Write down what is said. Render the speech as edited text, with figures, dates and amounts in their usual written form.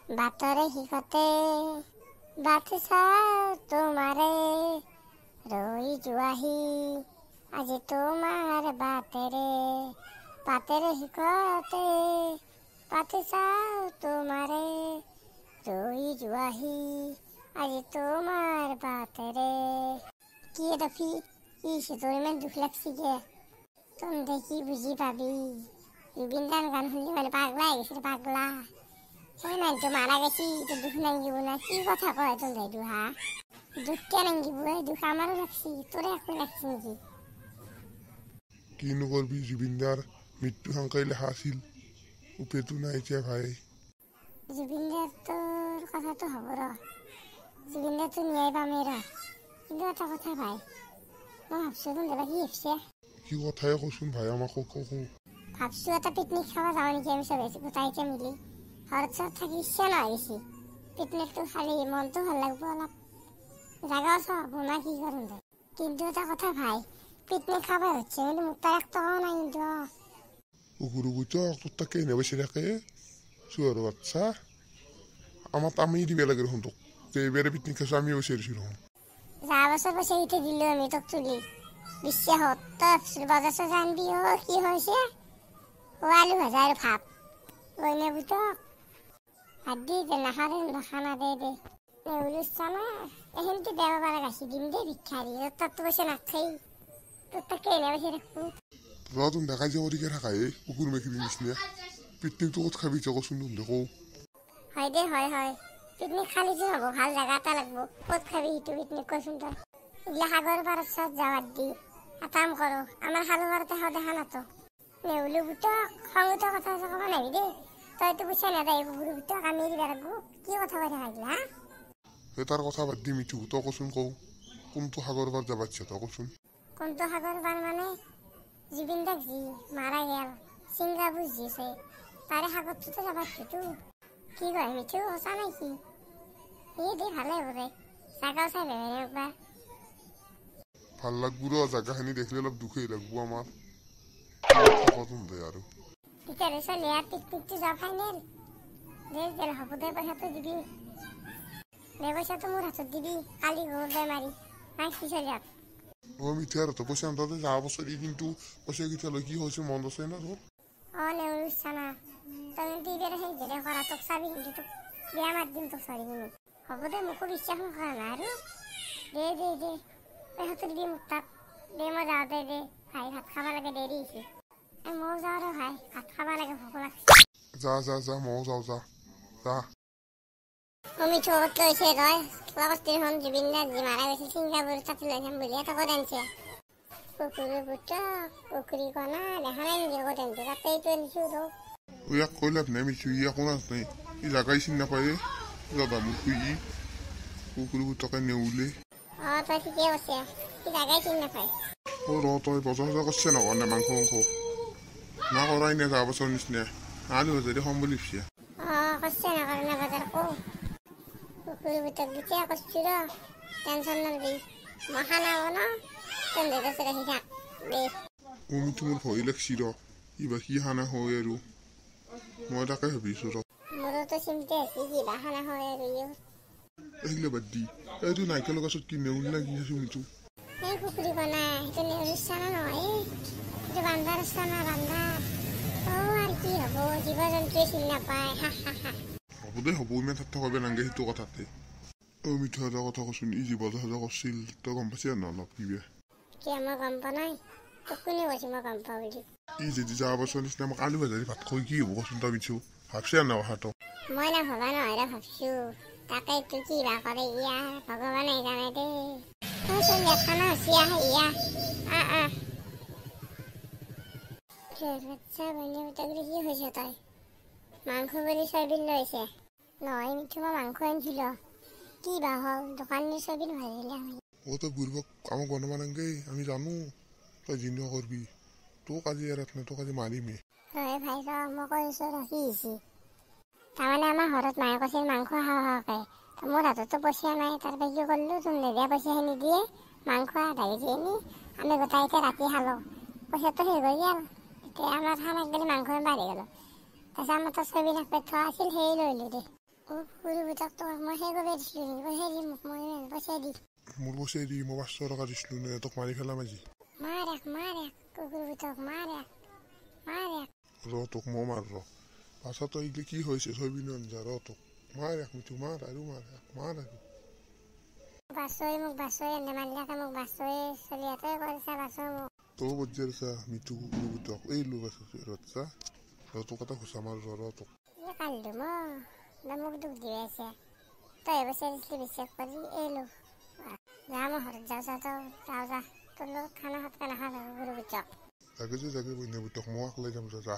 বাতৰে শিকতে বাট চাওঁ তোমাৰে ৰৈ যোৱাহি আজি তোমাৰ বাটেৰে শিকতে বাট চাওঁ তোমাৰে ৰৈ যোৱাহি আজি তোমাৰ বাটেৰে। কি ৰফি কি তোৰ ইমান দুখ লাগছি গে? তহঁতে কি বুজি পাবি? জুবিন দাৰ গান শুনি মানে পাগলা হৈ গৈছে পাগলা। সেই মানুহটো মাৰা গেছি দুখ নাংগিব না? কি কথা কয় তহঁতে দুহা? দুখ কিয় নাংগিব? দুখ আমাৰো লাগছি, তোৰে একো লাগছি নেকি? কিনো কৰবি জুবিন দাৰ মৃত্যু সংখ্যায় লেখা আছিল উপায়তো নাই এতিয়া ভাই। জুবিন দাৰ তোৰ কথাটো হ'ব ৰ, জুবিন দাৰটো ন্যায় পামেই ৰ, কিন্তু এটা কথা ভাই মই ভাবছো তহঁতে বা কি ভাবছে? কি কথাই কচোন ভাই আমাক কো। ভাবছো এটা পিকনিক খাব যাওঁ নেকি আমি চবে গোটাইকে মিলি। ঘৰত চব থাকি ইচ্ছা নহয় বেছি, পিকনিকটো খালি মনটো ভাল লাগব অলপ, জাগাও চোৱা হ'ব না কি কৰোঁ দে। কিন্তু এটা কথা ভাই পিকনিক খাব হচ্ছে কিন্তু মোক তাৰ এক টকাও নাই কিন্তু। কুকুর বুঝো তোর তাকে এনে বসে থাকে শুয়ার বাচ্চা আমার আমি দিবে লাগে রকম তোক এবারে পিকনিক খাইছো আমি বসে রয়েছি রকম। যা বছর বসে ইতে দিলো আমি তোক তুলি বিশ্বাসত তই বজাৰ চজাৰ আনবি। কি হৈছে আলু ভাজা আৰু ভাত বইনে বুটক ভাত দি নাখালে খানা দে নেউলুচ্ছা না এহেনকে দেব পাৰা গাখি দিম দে ভিক্ষাৰী তাততো বসে নাখাই তোৰ তাকে এনে বসে ৰাখবো। তুমি দেখা যাও দিকে থাকাই কুকুর মেখির নিচিনা পিকনিকটো ক'ত খাবি কচোন দেখো। হয় দে হয় পিকনিক খালি যে হ'ব ভাল জাগা এটা লাগব। ক'ত খাবি সেইটো পিকনিক কচোন তই? এইগিলা সাগৰ পাৰত চব যাৱাত দি এটা কাম কৰোঁ আমাৰ সাগৰ পাৰতে খাওঁ দেখা নাতো নেউলো বুটক সংগীতৰ কথা ক'ব নাহি দেই। তইতো পইচা নেদাই কুকুৰ বুটক আমি দিবা লাগব। কি কথা কৈ থাকা এইগিলা? সেই তাৰ কথা বাদ দি মিঠু তই কচোন কওঁ কোনটো সাগৰ পাৰ যাব ইচ্ছা তই কচোন? কোনটো সাগৰ পাৰ মানে জুবিন দাক যি মাৰা গেল ছিংগাপুৰ যি আছে তাৰে সাগৰটোতো যাব ইচ্ছাটো। কি কয় মিঠু সঁচা নাই কি? এই দে ভালে হ'ব দে জাগাও চাই ভেবে একবাৰ ভাল লাগব ৰ জাগাখিনি দেখিলে অলপ দুখেই লাগব আমাৰ দে আৰু তেতিয়াহ'লে চলি আৰু পিকনিকটো যোৱা ফাইনেল দে হ'ব দে পইচাটো দিবি দে পইচাটো মোৰ হাতত দিবি কালি ঘৰ দে মাৰি নাই কি চলি যাক। মিঠু আৰু তই পইচা আনতে যোৱা বছৰ কিন্তু পইচা কেতিয়ালৈ কি হৈছে মন আছে না তোৰ? নেউলুচ্ছা না তই কিন্তু এইবাৰ সেই জেৰে কৰা তোক চাবি কিন্তু তোক বেয়া মাত দিম তোক চাৰি কিনি। হ'ব দে মোকো বিশ্বাস নকৰা নাই আৰু দে পইচাটো দিবি মোক তাত দে মই যাওঁ দে ভাই ভাত খাব লাগে দেৰি হৈছে। ময়ো যাওঁ ৰ ভাই ভাত খাব লাগে ভোক লাগছে। যা ময়ো যাওঁ যা। মিঠু ক'ত লৈছে তই? কিবা কস্তি দেখোন জুবিন দা যি মাৰা গৈছে ছিংগাপুৰ তাতে লৈ যাম বুলি এটা ক'ত আনিছে? কুকুৰী বুটক কুকুৰী কণা দেখা নাই নেকি ক'ত আনিছে? তাতেইতো আনিছোঁ ৰ। ইয়াক কৈ লাভ নাই মিঠু ইয়াক কোন আছে ই জাগাই চিনি নাপায় যাবা মোক ই কুকুৰ বুটকে নেউলে। তই ঠিকেই কৈছে সি জাগাই চিনি নাপায়। তই বজাৰ চজাৰ কৰিছে নকৰা নে মাংস না কৰাই নে যোৱা বছৰ নিচিনা আলু ভাজি খাম বুলি ভাবিছে? কৈছে নকৰা নে বজাৰ কো কুকুৰী বুটক দিছে কৈছোঁ ৰ টেনশ্যন নলবি মই খানা বনাওঁ তহঁতে তাতে ৰাখি থাক দে। মিঠু মোৰ ভয় লাগছি ৰ কিবা কি খানা হয় আৰু মই তাকে ভাবিছোঁ ৰ। মোৰোতো চিন্তা হৈছে কিবা খানা হয় আৰু আহিলে বাদ দি এইটো নাৰিকলৰ গছত কি নেউল না কি আছো মিঠু? এই কুকুৰী বনাই সেইটো নেউলুচ্ছা না নহয় সেইটো বান্ধাৰ ইচ্ছা না বান্ধাৰ আৰু কি হ'ব জীৱ জন্তুৱে চিনি নাপায় হ'ব দে হ'ব ইমান ঠাট্টা কৰিব নালাগে সেইটো কথাতে। মিঠু এটা কথা কচোন ই যি বজাৰ চজাৰ কৰিছিল তই গম পাইছা না অলপ কিবা? কিয় মই গম পোৱা নাই তোক কোনে কৈছে মই গম পাওঁ বুলি? ই যদি যোৱা বছৰ নিচিনা আমাক আলু ভাজি ভাত খুৱাই কি হ'ব কচোন তই মিঠু ভাবছি না কথাটো? মই না ভবা নহয় ৰে ভাবছোঁ তাকেইতো কি বা কৰে ইয়াৰ ভগৱানে জানে দেই। তইচোন খানা হৈছে বাচ্চা বইনে বুটকৰি কি হৈছে তই? মাংস বুলি চয়াবিন লৈছে নহয় মিঠু মই মাংস আনিছিলোঁ কি বা হ'ল দোকানীৰ চয়াবিন ভাজিলে হয়। তই বুঢ়ীবক আমাক বনাব নালাগে আমি জানো তই জিনিয়া কৰবি তোক আজি এৰাত নাই তোক আজি মাৰিমেই। হয় ভাই ৰ মই কৈছোঁ ৰ কি হৈছে তাৰমানে আমাৰ ঘৰত মায়ে কৈছিল মাংস খাওঁকে মোৰ হাততো পইচা নাই তাৰ পৰা কি কৰিলোঁ তুমি নিদিয়া পইচাখিনি দিয়ে মাংস আধা কেজি আনি আমি গোটাইকে ৰাতি খালোঁ পইচাটো শেষ হৈ গ'ল। এতিয়া আমাৰ খানাক গেলি মাংস বাঢ়ি গ'ল তাৰপিছত আমাৰ তাত চয়াবিন এক প্লেট থোৱা আছিল সেই লৈ দে গুৰু বুটক তোমাক মই সেই কৰিব দিছিলোঁ নেকি পইচা দি মোক মই পইচা দি মোৰ পইচা দি মই 500 টকা দিছিলোঁ নে তোক মাৰি পেলাম আজি মাৰ গুৰু বুটক মাৰ তোক মই মাৰ পাছত তই এইগিলা কি হৈছে ছয়বিন আঞ্জা তোক মাৰ মিঠু মাৰ আৰু বাছই মোক এনে মানলাকে মোক বাছই চলিয়াতে কৰিছে বাছই মোক তই বজ্জাৰ চা মিঠু গুৰু বুটক এই লোক আছে তোক এটা ঘোচা মাৰ তোক কান্দো মই মোক দুখ দি আছে তই বছৰ দিছিলি বিশ্বাস কৰি এলো যা মই ঘৰত যাওঁ তোৰ লগত খানা ভাত নাখাওঁ গুৰু বুটক জাগে বন্য বুটক মই আকলাই যাম যা